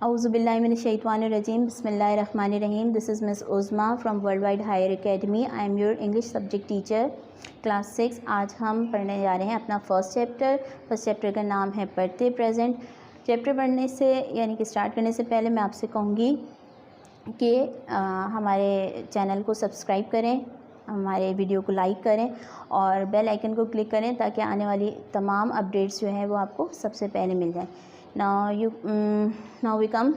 Auzubillahiminash-shaytanir-rajim. Bismillahir-rahmanir-rahim. This is Miss Uzma from Worldwide Higher Academy. I am your English subject teacher, class 6. आज हम पढ़ने जा रहे हैं अपना फर्स्ट चैप्टर का नाम है पढ़ते प्रेजेंट. चैप्टर पढ़ने से यानी कि स्टार्ट करने से पहले मैं आपसे कहूँगी कि हमारे चैनल को सब्सक्राइब करें, हमारे वीडियो को लाइक करें और बेल आइकन को क्लिक करें ताकि आने वाली तमाम अपडेट्स जो हैं वो आपको सबसे पहले मिल जाए. Now we come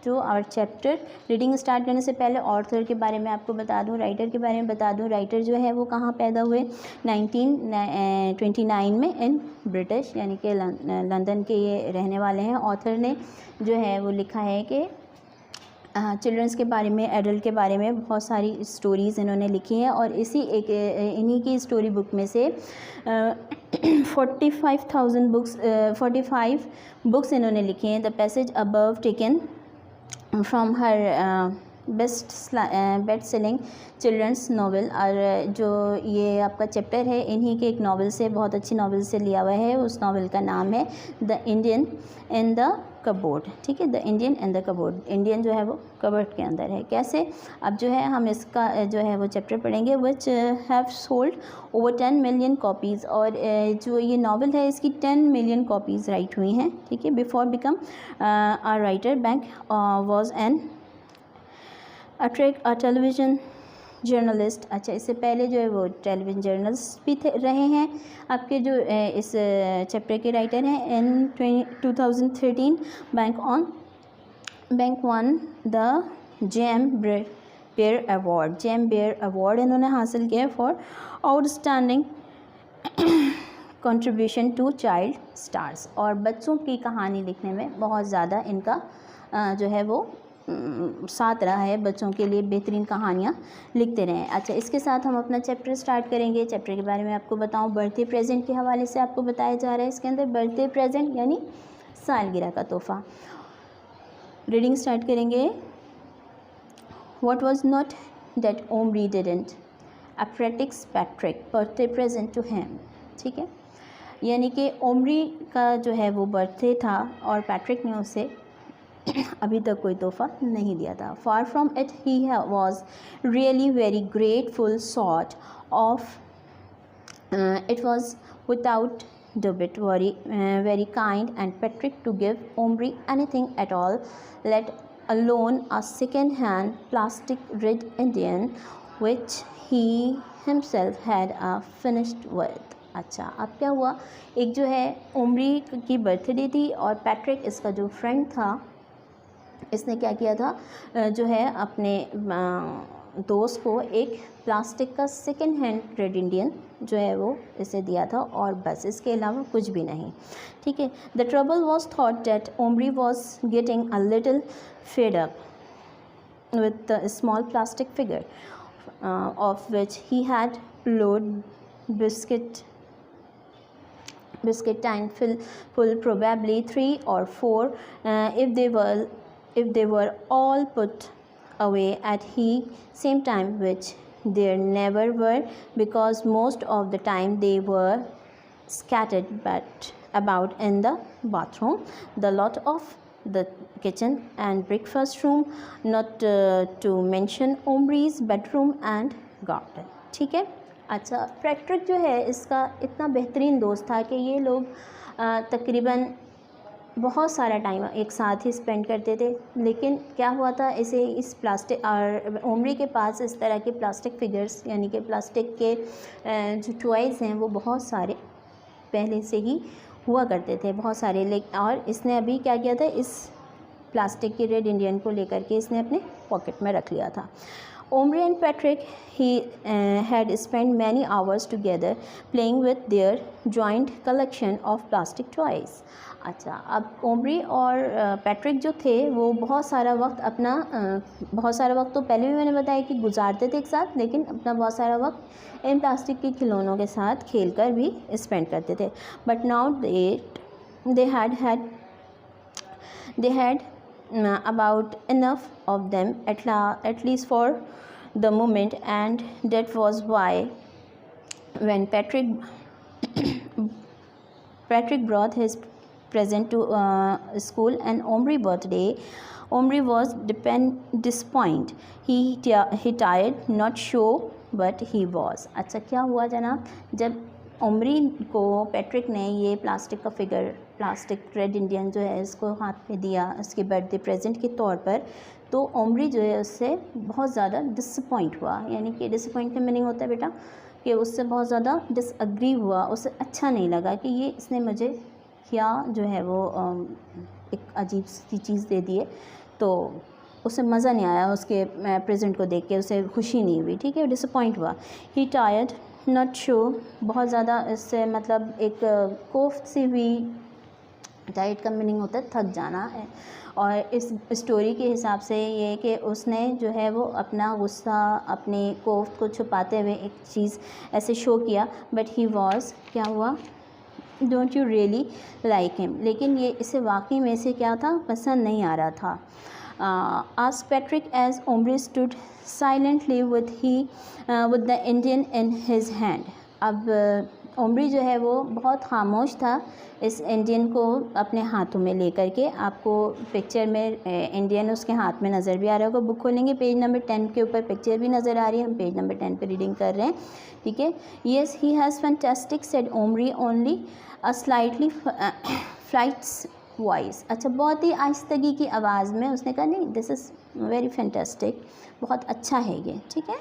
to our chapter. Reading start करने से पहले ऑथर के बारे में आपको बता दूं, राइटर के बारे में बता दूं. राइटर जो है वो कहाँ पैदा हुए, 1929 में इन ब्रिटिश यानी कि लंदन के ये रहने वाले हैं. ऑथर ने जो है वो लिखा है कि चिल्ड्रंस के बारे में, एडल्ट के बारे में बहुत सारी स्टोरीज़ इन्होंने लिखी हैं और इन्हीं की स्टोरी बुक में से 45 बुक्स इन्होंने लिखी हैं. The passage above taken from her best selling children's novel. और जो ये आपका चैप्टर है इन्हीं के एक नावल से, बहुत अच्छी नावल से लिया हुआ है. उस नावल का नाम है the Indian in the cupboard. ठीक है, the Indian in the cupboard. Indian जो है वो कबर्ड के अंदर है. कैसे, अब जो है हम इसका जो है वो चैप्टर पढ़ेंगे. Which have sold over 10 million copies. और जो ये नावल है इसकी 10 मिलियन कॉपीज़ राइट हुई हैं. ठीक है, before become a writer Banks was an a television journalist. अच्छा, इससे पहले जो है वो टेलीविज़न जर्नलिस्ट भी रहे हैं. आपके जो इस चैप्टर के राइटर हैं. In 2013 Banks won the gem bear award इन्होंने हासिल किया for outstanding contribution to child stars. और बच्चों की कहानी लिखने में बहुत ज़्यादा इनका जो है वो साथ रहा है. बच्चों के लिए बेहतरीन कहानियाँ लिखते रहे. अच्छा, इसके साथ हम अपना चैप्टर स्टार्ट करेंगे. चैप्टर के बारे में आपको बताऊं, बर्थडे प्रेजेंट के हवाले से आपको बताया जा रहा है. इसके अंदर बर्थडे प्रेजेंट यानी सालगिरह का तोहफ़ा. रीडिंग स्टार्ट करेंगे. What was not that Omri didn't अप्रेटिक्स Patrick birthday present to him. ठीक है, यानी कि ओमरी का जो है वो बर्थडे था और पैट्रिक ने उसे अभी तक कोई तोहफ़ा नहीं दिया था. Far from it he was really very grateful sort of it was without debate very kind and Patrick to give Omri anything at all, let alone a second-hand plastic red Indian which he himself had finished with. अच्छा, अब क्या हुआ, एक जो है Omri की birthday थी और पैट्रिक इसका जो फ्रेंड था इसने क्या किया था, जो है अपने दोस्त को एक प्लास्टिक का सेकेंड हैंड रेड इंडियन जो है वो इसे दिया था और बस, इसके अलावा कुछ भी नहीं. ठीक है. The trouble was thought that Omri was getting a little fed up with the small plastic figure of which he had load biscuit tank full probably 3 or 4 if they were all put away at the same time, which there never were because most of the time they were scattered about in the bathroom, the lot of the kitchen and breakfast room, not to mention Omri's bedroom and garden. ठीक है. अच्छा, Patrick जो है इसका इतना बेहतरीन दोस्त था कि ये लोग तकरीबन बहुत सारा टाइम एक साथ ही स्पेंड करते थे. लेकिन क्या हुआ था, इसे इस प्लास्टिक और ओमरी के पास इस तरह के प्लास्टिक फिगर्स यानी कि प्लास्टिक के जो टॉयज़ हैं वो बहुत सारे पहले से ही हुआ करते थे, बहुत सारे. लेकिन और इसने अभी क्या किया था, इस प्लास्टिक के रेड इंडियन को लेकर के इसने अपने पॉकेट में रख लिया था. Omri and Patrick had spent many hours together playing with their joint collection of plastic toys. अच्छा, अब ओमरी और पैट्रिक जो थे वो बहुत सारा वक्त तो पहले भी मैंने बताया कि गुजारते थे एक साथ, लेकिन अपना बहुत सारा वक्त इन प्लास्टिक के खिलौनों के साथ खेलकर भी स्पेंड करते थे. But now they had about enough of them at least for the moment, and that was why when Patrick brought his present to school and Omri birthday. Omri was disappointed. He tired, not sure, but he was. अच्छा क्या हुआ जनाब, जब Omri को Patrick ने ये plastic का figure, plastic red Indian जो है इसको हाथ में दिया उसके बर्थडे प्रेजेंट के तौर पर, तो ओमरी जो है उससे बहुत ज़्यादा डिसअपॉइंट हुआ। यानी कि डिसअपॉइंट का मीनिंग होता है बेटा कि उससे बहुत ज़्यादा डिसअग्री हुआ, उसे अच्छा नहीं लगा कि ये इसने मुझे क्या जो है वो एक अजीब सी चीज़ दे दी है, तो उसे मज़ा नहीं आया उसके प्रेजेंट को देख के, उसे खुशी नहीं हुई, ठीक है, डिसअपॉइंट हुआ। ही टायर्ड, नॉट श्योर, बहुत ज़्यादा इससे मतलब एक कोफ्त सी हुई। टायर्ड का मीनिंग होता है थक जाना है। और इस स्टोरी के हिसाब से ये कि उसने जो है वो अपना गुस्सा, अपने कोफ्त को छुपाते हुए एक चीज़ ऐसे शो किया, बट ही वॉज, क्या हुआ, don't you really like him, लेकिन ये इसे वाकई में से क्या था, पसंद नहीं आ रहा था। Asked Patrick as Omri stood silently with the Indian in his hand. अब ओमरी जो है वो बहुत खामोश था इस इंडियन को अपने हाथों में लेकर के। आपको पिक्चर में इंडियन उसके हाथ में नज़र भी आ रहा होगा। बुक खोलेंगे पेज नंबर 10 के ऊपर पिक्चर भी नज़र आ रही है, हम पेज नंबर 10 पे रीडिंग कर रहे हैं, ठीक है। Yes he has fantastic said Omri only a slightly flights voice. अच्छा, बहुत ही आहिस्तगी की आवाज़ में उसने कहा नहीं, दिस इज़ वेरी फैंटास्टिक, बहुत अच्छा है ये, ठीक है।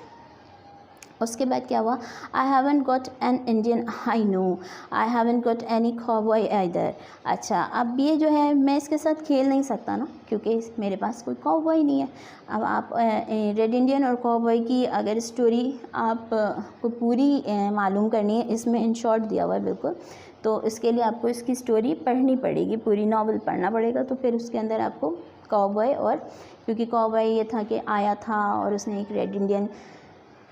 उसके बाद क्या हुआ, I haven't got an Indian, I know I haven't got any cowboy either. अच्छा, अब ये जो है मैं इसके साथ खेल नहीं सकता ना, क्योंकि मेरे पास कोई कॉबॉय नहीं है। अब आप रेड इंडियन और कॉबॉय की अगर स्टोरी आप को पूरी मालूम करनी है, इसमें इन शॉर्ट दिया हुआ है बिल्कुल, तो इसके लिए आपको इसकी स्टोरी पढ़नी पड़ेगी, पूरी नावल पढ़ना पड़ेगा, तो फिर उसके अंदर आपको कॉबॉय, और क्योंकि कॉबॉय ये था कि आया था और उसने एक रेड इंडियन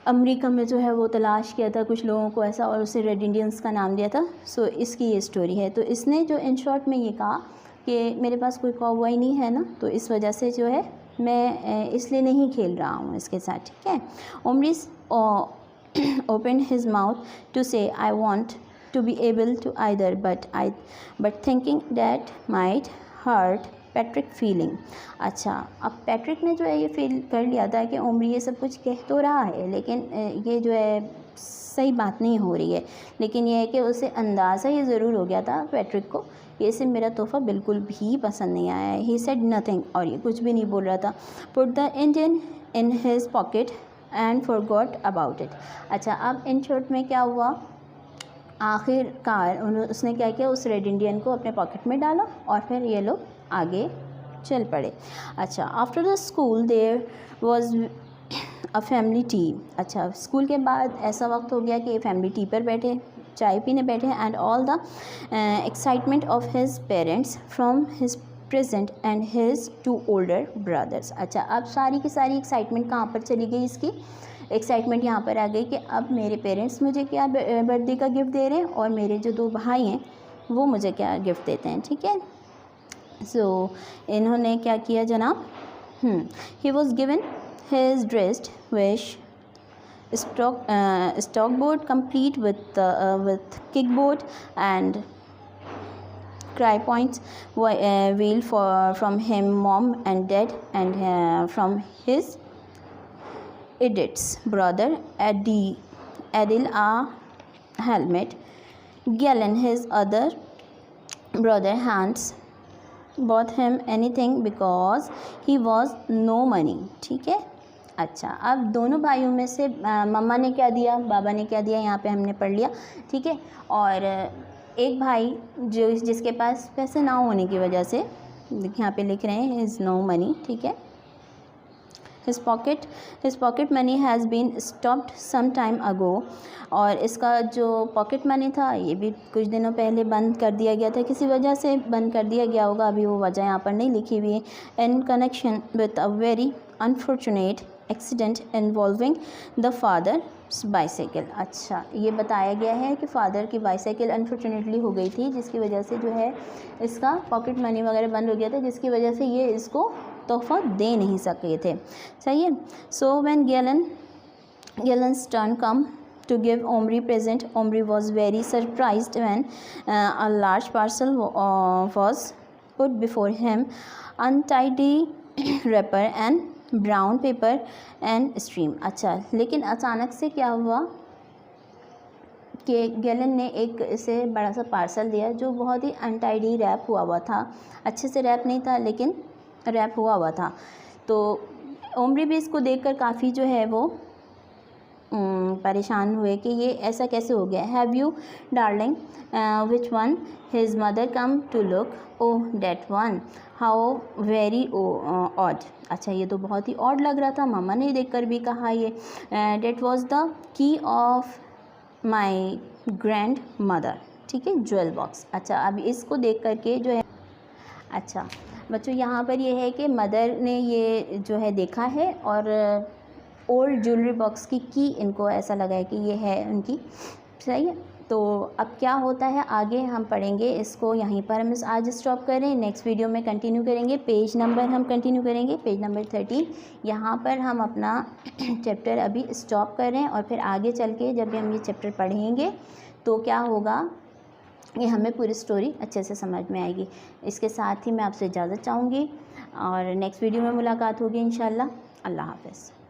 अमेरिका में जो है वो तलाश किया था कुछ लोगों को ऐसा, और उसे रेड इंडियंस का नाम दिया था। सो इसकी ये स्टोरी है। तो इसने जो इन शॉर्ट में ये कहा कि मेरे पास कोई कॉबॉय नहीं है ना, तो इस वजह से जो है मैं इसलिए नहीं खेल रहा हूँ इसके साथ, ठीक है। ओमरीज ओपन हिज माउथ टू से I want to be able to either, but thinking that might hurt Patrick feeling. अच्छा, अब पैट्रिक ने जो है ये फील कर लिया था कि ओमरी ये सब कुछ कह तो रहा है, लेकिन ये जो है सही बात नहीं हो रही है, लेकिन ये है कि उसे अंदाज़ा ये ज़रूर हो गया था पैट्रिक को, ये इसे मेरा तोहफ़ा बिल्कुल भी पसंद नहीं आया है। ही सेड नथिंग, और ये कुछ भी नहीं बोल रहा था। Put the Indian in his pocket and forgot about it. अच्छा, अब इन शॉर्ट में क्या हुआ, आखिरकार उसने क्या किया, उस रेड इंडियन को अपने पॉकेट में डाला और फिर ये लोग आगे चल पड़े। अच्छा, after the school there was a family tea. अच्छा, स्कूल के बाद ऐसा वक्त हो गया कि फैमिली टी पर बैठे, चाय पीने बैठे, and all the excitement of his parents from his present and his 2 older brothers. अच्छा, अब सारी की सारी एक्साइटमेंट कहाँ पर चली गई, इसकी एक्साइटमेंट यहाँ पर आ गई कि अब मेरे पेरेंट्स मुझे क्या बर्थडे का गिफ्ट दे रहे हैं और मेरे जो 2 भाई हैं वो मुझे क्या गिफ्ट देते हैं, ठीक है। सो इन्होंने क्या किया जनाब, he was given his dressed wish stock board complete with kick board and cry points wheel from him mom and dad, and from his Edith's brother Adil a helmet. Galen, his other brother Hans, bought him anything because he was no money, ठीक है। अच्छा, अब दोनों भाइयों में से मम्मा ने क्या दिया, बाबा ने क्या दिया, यहाँ पे हमने पढ़ लिया, ठीक है। और एक भाई जिसके पास पैसे ना होने की वजह से, यहाँ पे लिख रहे हैं इज़ नो मनी, ठीक है। his pocket money has been stopped some time ago, और इसका जो पॉकेट मनी था ये भी कुछ दिनों पहले बंद कर दिया गया था, किसी वजह से बंद कर दिया गया होगा, अभी वो वजह यहाँ पर नहीं लिखी हुई है। In connection with a very unfortunate accident involving the father's bicycle. अच्छा, ये बताया गया है कि फ़ादर की बाईसाइकिल अनफॉर्चुनेटली हो गई थी, जिसकी वजह से जो है इसका पॉकेट मनी वगैरह बंद हो गया था, जिसकी वजह से ये इसको तोहफ़ा दे नहीं सके थे, सही है। So when gallons turn come to give Omri present. Omri was very surprised when a large parcel was put before him. Untidy wrapper and brown paper and stream. अच्छा, लेकिन अचानक से क्या हुआ कि गैलन ने एक इसे बड़ा सा पार्सल दिया जो बहुत ही अनटाइडी रैप हुआ था, अच्छे से रैप नहीं था लेकिन रैप हुआ था। तो ओमरी भी इसको देखकर काफ़ी जो है वो परेशान हुए कि ये ऐसा कैसे हो गया। Have you darling, which one? His mother come to look, oh that one, how very odd. अच्छा, ये तो बहुत ही ऑड लग रहा था, मामा ने देखकर भी कहा ये that was the key of my grandmother, ठीक है, ज्वेल बॉक्स। अच्छा, अब इसको देख करके जो है, अच्छा बच्चों यहाँ पर ये है कि मदर ने ये जो है देखा है और ओल्ड ज्वेलरी बॉक्स की इनको ऐसा लगा है कि ये है उनकी, सही है। तो अब क्या होता है आगे हम पढ़ेंगे, इसको यहीं पर हम आज स्टॉप करें, नेक्स्ट वीडियो में कंटिन्यू करेंगे। पेज नंबर हम कंटिन्यू करेंगे, पेज नंबर 13। यहाँ पर हम अपना चैप्टर अभी स्टॉप करें और फिर आगे चल के जब हम ये चैप्टर पढ़ेंगे तो क्या होगा, ये हमें पूरी स्टोरी अच्छे से समझ में आएगी। इसके साथ ही मैं आपसे इजाज़त चाहूँगी और नेक्स्ट वीडियो में मुलाकात होगी इंशाल्लाह। अल्लाह हाफ़िज़।